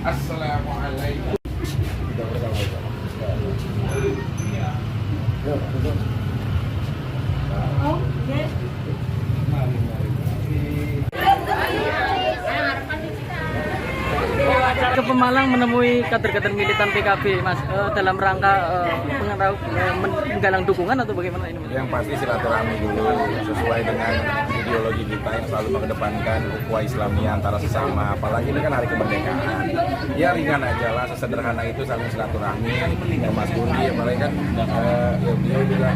Assalamualaikum. Ke Pemalang menemui kader-kader militan PKB, Mas, dalam rangka menggalang dukungan atau bagaimana ini, Mas? Yang pasti silaturahmi dulu sesuai dengan ideologi kita yang selalu mengedepankan ukhuwah Islamiyah antara sesama. Apalagi ini kan hari kemerdekaan. Ya ringan aja lah, sesederhana itu saling silaturahmi. Ya Mas Budi, apalagi kan ya beliau juga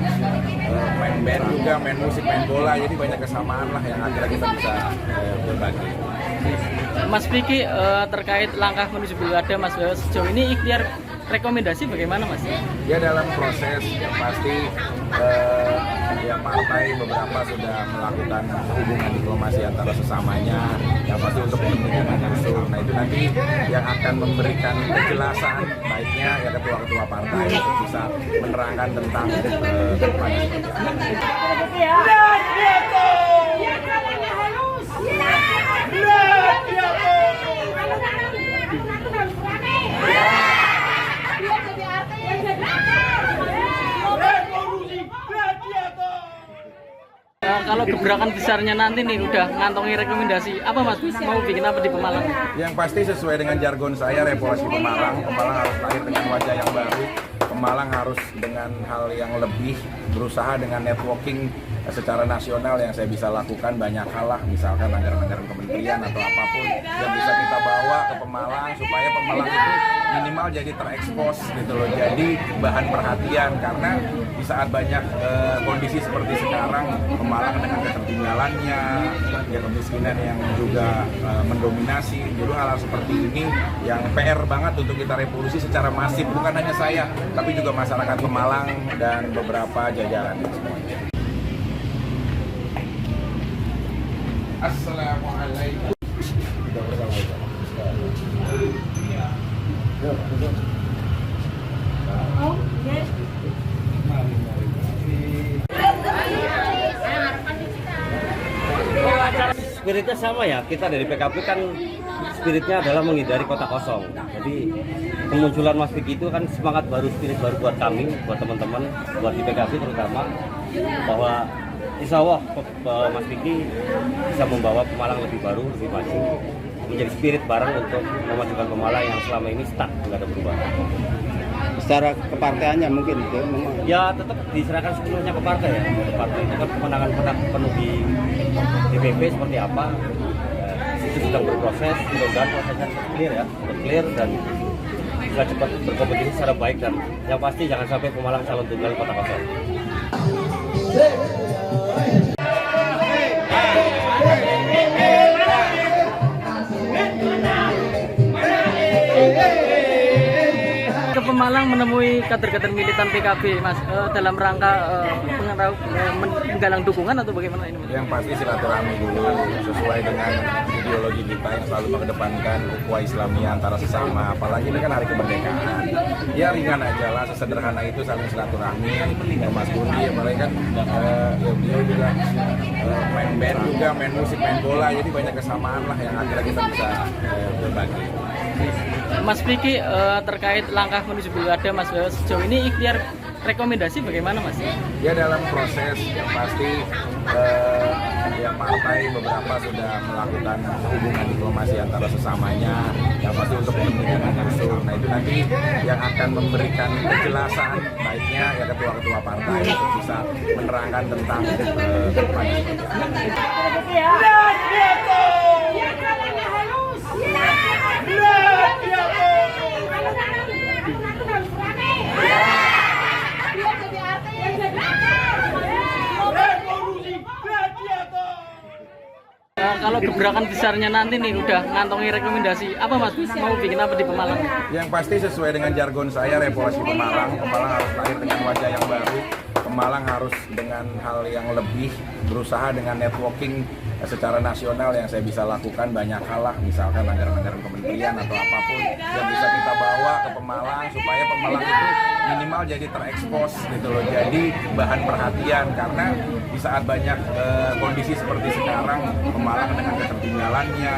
main band juga, main musik, main bola. Jadi banyak kesamaan lah yang akhirnya kita bisa berbagi. Mas Vicky, terkait langkah menuju pilkada, Mas, sejauh ini ikhtiar rekomendasi bagaimana, Mas? Ya dalam proses yang pasti ya partai beberapa sudah melakukan hubungan diplomasi antara sesamanya yang pasti untuk kepentingan langsung. Nah itu nanti yang akan memberikan kejelasan baiknya ya ketua-ketua partai untuk bisa menerangkan tentang kedepannya seperti apa. Kalau gebrakan besarnya nanti nih udah ngantongi rekomendasi apa, Mas? Mau bikin apa di Pemalang? Yang pasti sesuai dengan jargon saya, revolusi Pemalang. Pemalang harus lahir dengan wajah yang baru. Pemalang harus dengan hal yang lebih, berusaha dengan networking secara nasional yang saya bisa lakukan banyak hal lah, misalkan anggaran-anggaran kementerian atau apapun yang bisa kita bawa ke Pemalang supaya Pemalang itu minimal jadi terekspos gitu loh, jadi bahan perhatian karena di saat banyak kondisi seperti sekarang Pemalang dengan ketertinggalannya, ya kemiskinan yang juga mendominasi, jadi hal-hal seperti ini yang PR banget untuk kita revolusi secara masif, bukan hanya saya tapi juga masyarakat Pemalang dan beberapa jajaran semuanya. Assalamualaikum. Spiritnya sama ya, kita dari PKB kan spiritnya adalah menghindari kota kosong. Jadi kemunculan Mas Vicky itu kan semangat baru, spirit baru buat kami, buat teman-teman, buat di PKB terutama, bahwa insya Allah Mas Vicky bisa membawa Pemalang lebih baru, lebih maju, menjadi spirit bareng untuk memajukan Pemalang yang selama ini stuck, nggak ada perubahan. Secara kepartaiannya mungkin itu Ya tetap diserahkan sepenuhnya ke partai ya. Partai tetap kemenangan penuh di DPP seperti apa, itu sedang berproses, mudah-mudahan prosesnya clear ya, clear dan bisa cepat berkompetisi secara baik dan yang pasti jangan sampai Pemalang calon tunggal kota kosong. Ke Pemalang menemui kader-kader militan PKB, Mas, dalam rangka menggalang dukungan atau bagaimana ini, Mas? Yang pasti silaturahmi dulu sesuai dengan ideologi kita yang selalu mengedepankan ukhuwah Islamiyah antara sesama. Apalagi ini kan hari kemerdekaan. Ya ringan aja lah, sesederhana itu saling silaturahmi. Ya Mas Budi, apalagi kan ya beliau juga main band juga, main musik, main bola. Jadi banyak kesamaan lah yang akhirnya kita bisa berbagi. Mas Vicky, terkait langkah menuju pilkada, Mas, sejauh ini ikhtiar rekomendasi bagaimana, Mas? Ya dalam proses yang pasti ya partai beberapa sudah melakukan hubungan diplomasi antara sesamanya yang pasti untuk kepentingan langsung. Nah itu nanti yang akan memberikan kejelasan baiknya ya ketua-ketua partai untuk bisa menerangkan tentang kedepannya seperti apa. Kalau gebrakan besarnya nanti nih udah ngantongi rekomendasi apa, Mas? Mau bikin apa di Pemalang? Yang pasti sesuai dengan jargon saya, revolusi Pemalang. Pemalang harus lahir dengan wajah yang baru. Pemalang harus dengan hal yang lebih, berusaha dengan networking secara nasional yang saya bisa lakukan banyak hal lah, misalkan anggaran-anggaran kementerian atau apapun yang bisa kita bawa ke Pemalang supaya Pemalang itu minimal jadi terekspos gitu loh, jadi bahan perhatian karena di saat banyak kondisi seperti sekarang Pemalang dengan ketertinggalannya,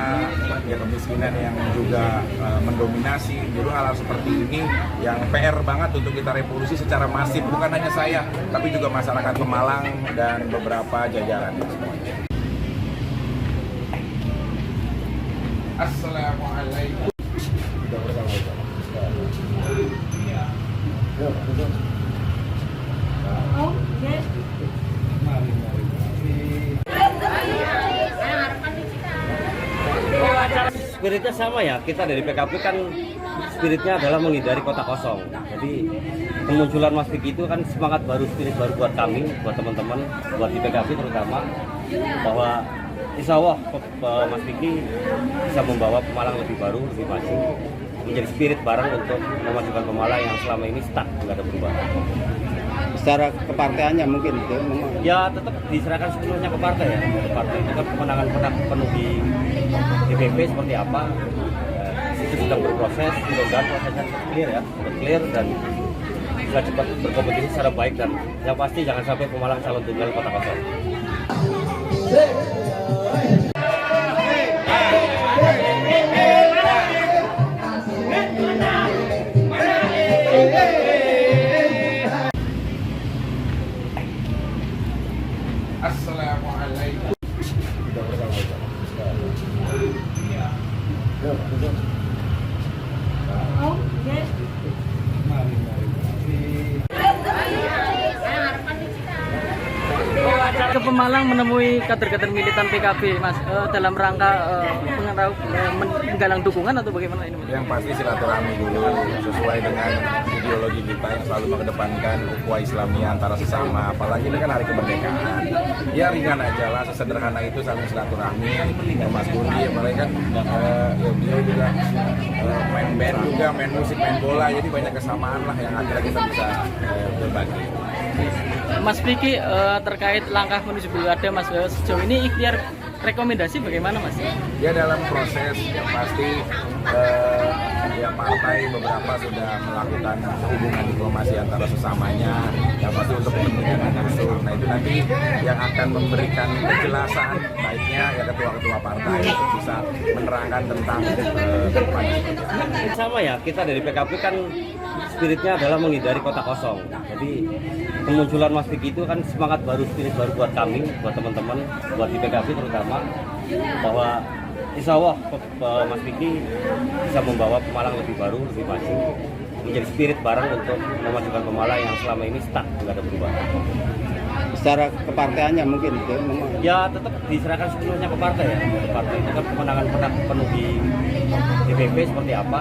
ya kemiskinan yang juga mendominasi, jadi hal-hal seperti ini yang PR banget untuk kita revolusi secara masif, bukan hanya saya tapi juga masyarakat Pemalang dan beberapa jajaran semuanya. Assalamualaikum. Spiritnya sama ya, kita dari PKB kan spiritnya adalah menghindari kota kosong. Jadi kemunculan Mas Vicky itu kan semangat baru, spirit baru buat kami, buat teman-teman, buat di PKB terutama, bahwa insya Allah Mas Vicky bisa membawa Pemalang lebih baru, lebih maju, menjadi spirit bareng untuk memajukan Pemalang yang selama ini stuck, nggak ada perubahan. Secara keparteannya mungkin itu memang. Ya tetap diserahkan sepenuhnya ke partai ya. Partai itu kan kemenangan penuh di DPP seperti apa, itu sedang berproses, mudah-mudahan prosesnya clear ya, clear dan bisa cepat berkompetisi secara baik, dan yang pasti jangan sampai Pemalang calon tunggal kota kosong. Assalamualaikum. Ke Pemalang menemui kader-kader militan PKB, Mas, dalam rangka menggalang dukungan atau bagaimana ini, Mas? Yang pasti silaturahmi dulu sesuai dengan ideologi kita yang selalu mengedepankan ukhuwah Islamiyah antara sesama, apalagi ini kan hari kemerdekaan. Ya ringan aja lah, sesederhana itu saling silaturahmi. Mas Budi apalagi kan ya beliau juga main band juga, main musik, main bola, jadi banyak kesamaan lah yang akhirnya kita bisa berbagi. Mas Vicky, terkait langkah menuju Pilkada, Mas, sejauh ini ikhtiar rekomendasi bagaimana, Mas? Ya dalam proses yang pasti ya partai beberapa sudah melakukan hubungan diplomasi antara sesamanya, yang pasti untuk kepentingan usul. Nah itu nanti yang akan memberikan kejelasan baiknya ya ketua-ketua partai untuk bisa menerangkan tentang kedepannya. Sama ya, kita dari PKB kan spiritnya adalah menghindari kota kosong. Jadi kemunculan Mas Vicky itu kan semangat baru, spirit baru buat kami, buat teman-teman, buat di PKB terutama, bahwa insya Allah Mas Vicky bisa membawa Pemalang lebih baru, lebih maju, menjadi spirit bareng untuk memajukan Pemalang yang selama ini stuck, nggak ada perubahan. Secara keparteannya mungkin itu memang. Ya tetap diserahkan sepenuhnya ke partai ya. Partai itu kan kemenangan penuh di DPP seperti apa,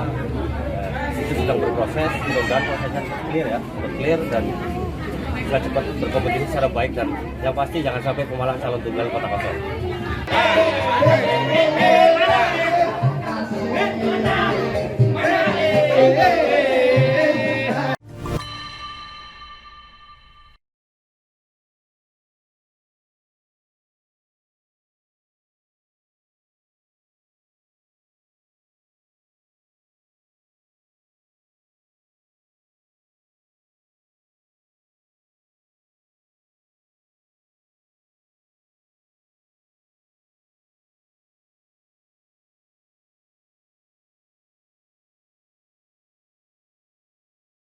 itu sedang berproses, mudah-mudahan prosesnya clear ya, clear dan bisa cepat berkompetisi secara baik, dan yang pasti jangan sampai Pemalang calon tunggal kota kosong.